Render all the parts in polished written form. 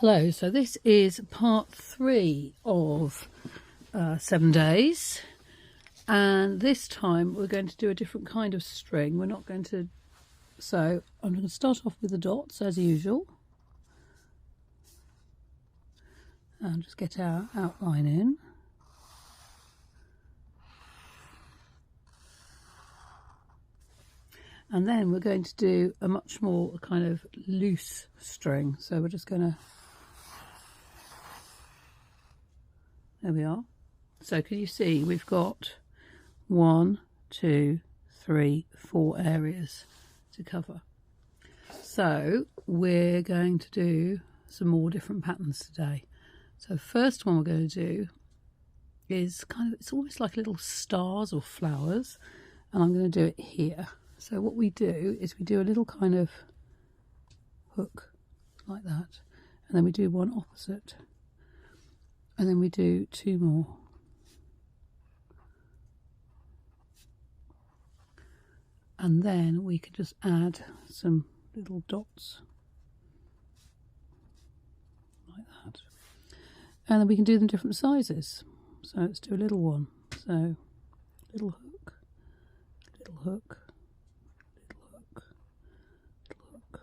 Hello, so this is part 3 of 7 days, and this time we're going to do a different kind of string. We're not going to, so I'm going to start off with the dots as usual and just get our outline in. And then we're going to do a much more kind of loose string, so we're just going to, there we are. So can you see we've got 1, 2, 3, 4 areas to cover. So we're going to do some more different patterns today. So the first one we're going to do is kind of, it's almost like little stars or flowers, and I'm going to do it here. So what we do is we do a little kind of hook like that, and then we do one opposite, and then we do 2 more. And then we can just add some little dots like that. And then we can do them different sizes. So let's do a little one. So little hook, little hook, little hook, little hook.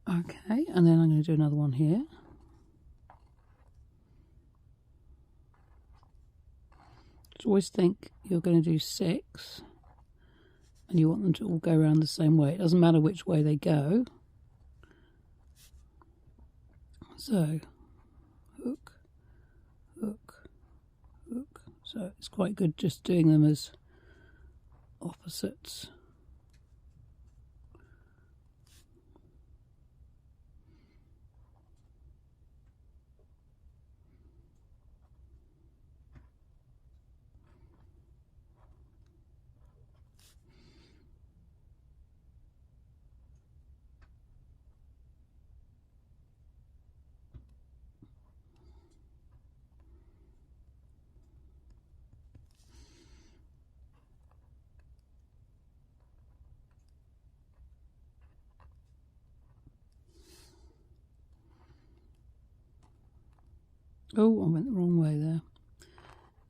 Okay, and then I'm going to do another one here. Just always think you're going to do 6 and you want them to all go around the same way. It doesn't matter which way they go. So hook, hook, hook. So it's quite good just doing them as opposites. Oh, I went the wrong way there.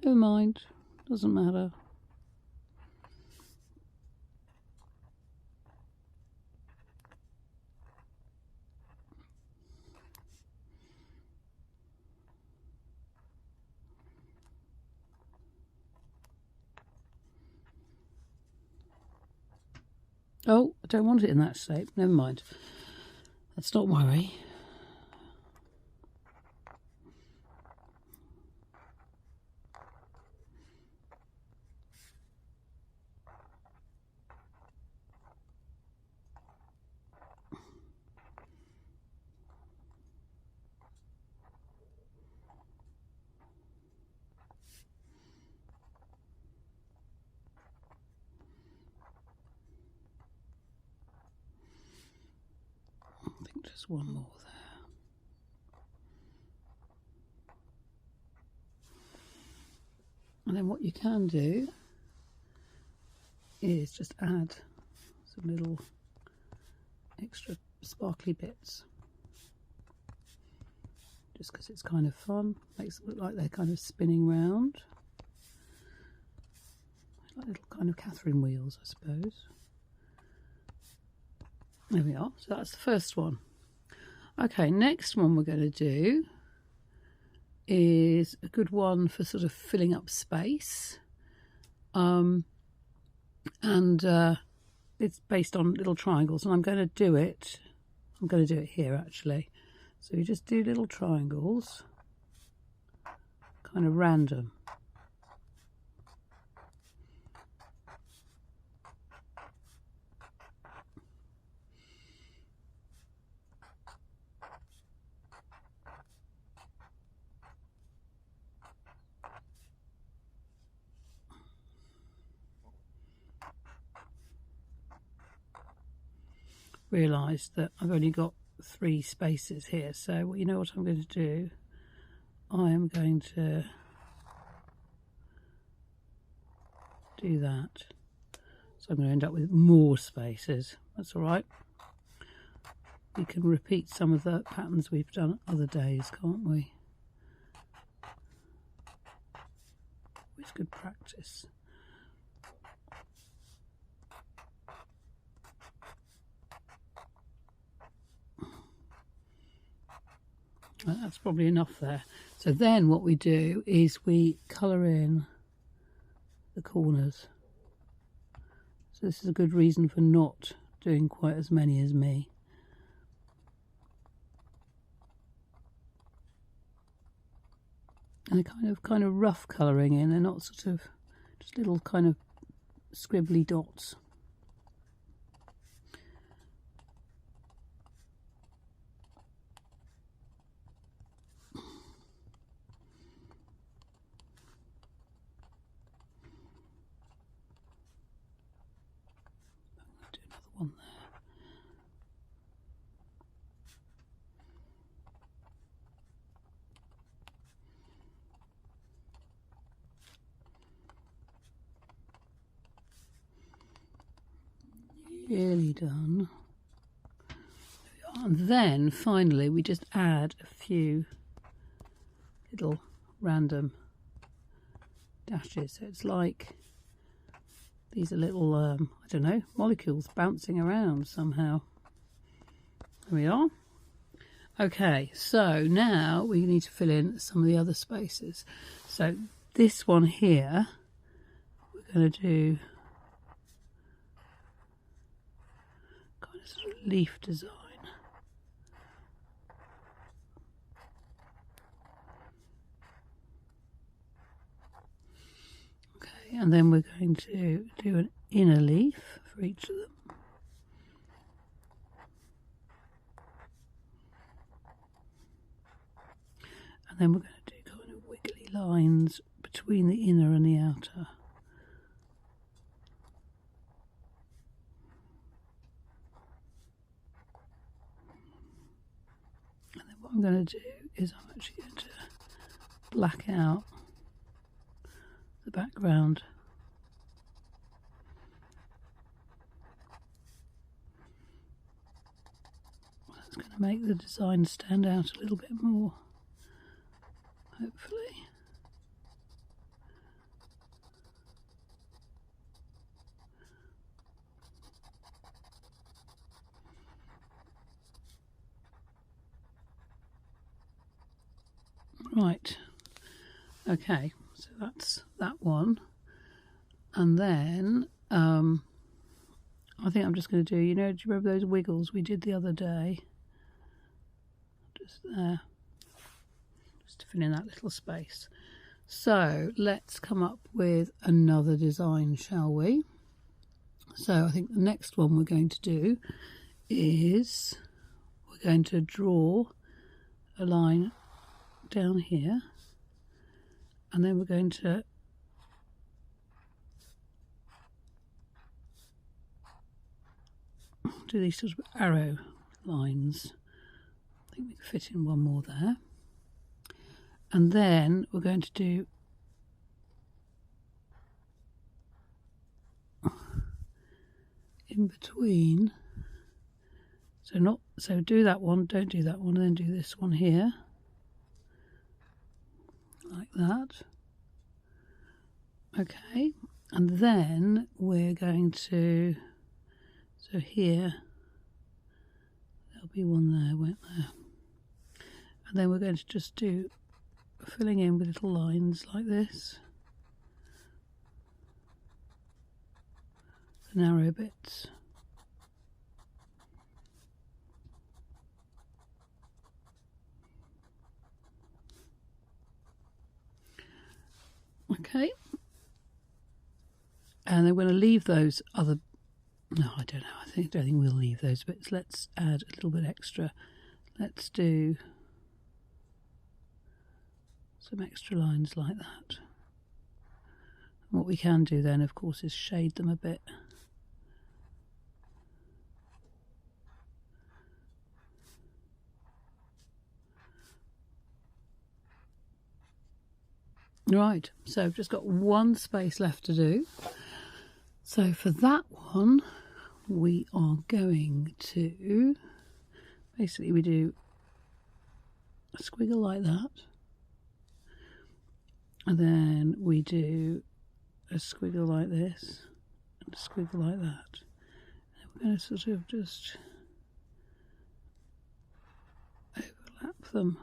Never mind, doesn't matter. Oh, I don't want it in that shape. Never mind. Let's not worry. I think just one more there. And then what you can do is just add some little extra sparkly bits. Just because it's kind of fun. Makes it look like they're kind of spinning round. Like little kind of Catherine wheels, I suppose. There we are. So that's the first one. Okay, next one we're going to do is a good one for sort of filling up space. It's based on little triangles, and I'm going to do it here actually. So you just do little triangles, kind of random. Realised that I've only got 3 spaces here, so well, you know what I'm going to do? I am going to do that. So I'm going to end up with more spaces. That's all right. We can repeat some of the patterns we've done other days, can't we? It's good practice. That's probably enough there. So then what we do is we colour in the corners. So this is a good reason for not doing quite as many as me. And they're kind of rough colouring in. They're not sort of just little kind of scribbly dots. Do another one there. Nearly done. And then finally we just add a few little random dashes. So it's like these are little, I don't know, molecules bouncing around somehow. There we are. Okay, so now we need to fill in some of the other spaces. So this one here, we're going to do kind of sort of leaf design. Okay, and then we're going to do an inner leaf for each of them. And then we're going to do kind of wiggly lines between the inner and the outer. And then what I'm going to do is I'm actually going to black out the background. That's going to make the design stand out a little bit more, hopefully. Right, okay, so that's that one. And then I think I'm just going to do, do you remember those wiggles we did the other day? Just there, just to fill in that little space. So let's come up with another design, shall we? So I think the next one we're going to do is we're going to draw a line down here, and then we're going to do these sort of arrow lines. I think we can fit in one more there. And then we're going to do in between. So do that one, don't do that one, and then do this one here. Like that. Okay. And then we're going to, so here, there'll be one there, won't there? And then we're going to just do filling in with little lines like this, the narrow bits. Okay, and then we're going to leave those other, no, I don't know, I don't think we'll leave those bits. Let's add a little bit extra. Let's do some extra lines like that. And what we can do then, of course, is shade them a bit. Right, so I've just got one space left to do. So for that one, we are going to, basically we do a squiggle like that, and then we do a squiggle like this, and a squiggle like that. And we're going to sort of just overlap them.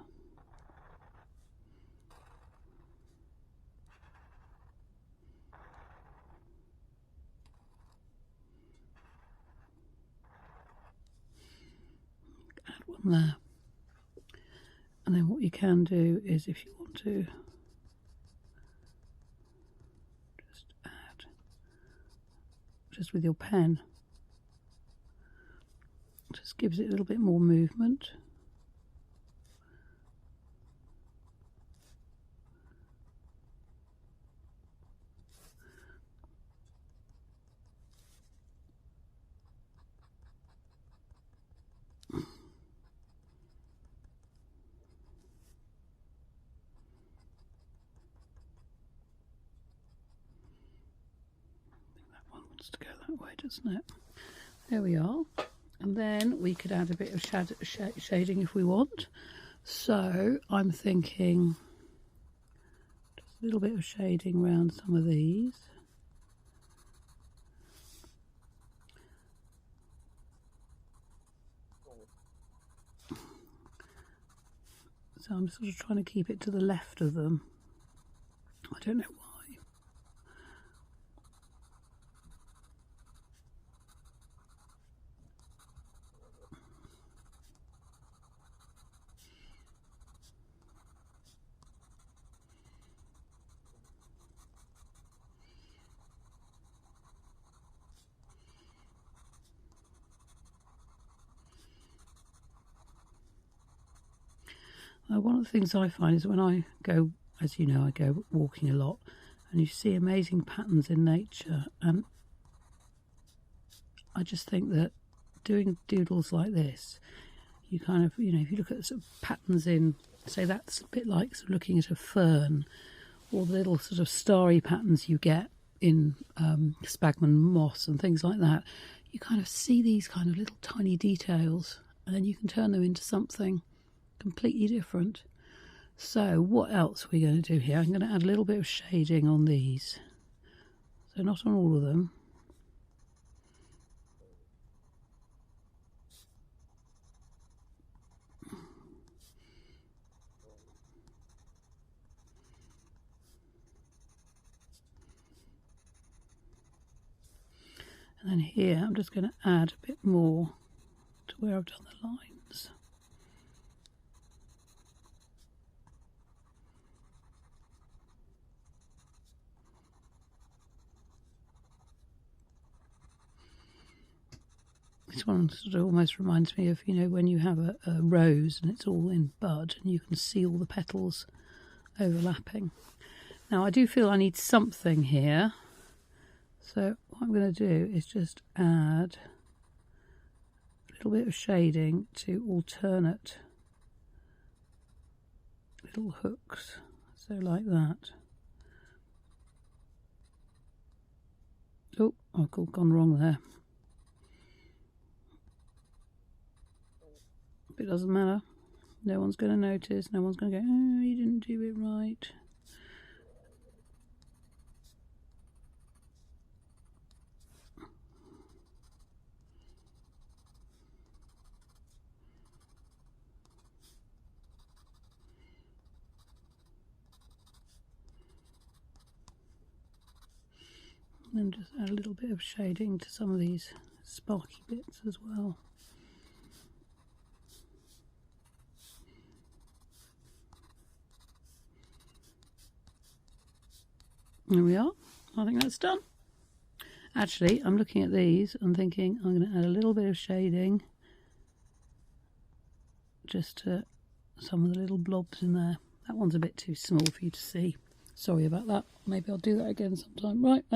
Add one there. And then what you can do is, if you want to, just add, just with your pen, just gives it a little bit more movement. To go that way, doesn't it? There we are. And then we could add a bit of shading if we want. So I'm thinking just a little bit of shading around some of these. So I'm sort of trying to keep it to the left of them. I don't know why. One of the things I find is when I go, as you know, I go walking a lot, and you see amazing patterns in nature, and I just think that doing doodles like this, you kind of, you know, if you look at sort of patterns in, say that's a bit like sort of looking at a fern, or the little sort of starry patterns you get in sphagnum moss and things like that, you kind of see these kind of little tiny details, and then you can turn them into something completely different. So what else are we going to do here? I'm going to add a little bit of shading on these, so not on all of them. And then here I'm just going to add a bit more to where I've done the lines. This one sort of almost reminds me of, you know, when you have a rose and it's all in bud and you can see all the petals overlapping. Now I do feel I need something here, so what I'm going to do is just add a little bit of shading to alternate little hooks, so like that. Oh, I've gone wrong there. But it doesn't matter. No one's going to notice. No one's going to go, oh, you didn't do it right. And just add a little bit of shading to some of these sparky bits as well. There we are. I think that's done. Actually, I'm looking at these and thinking I'm going to add a little bit of shading just to some of the little blobs in there. That one's a bit too small for you to see. Sorry about that. Maybe I'll do that again sometime. Right.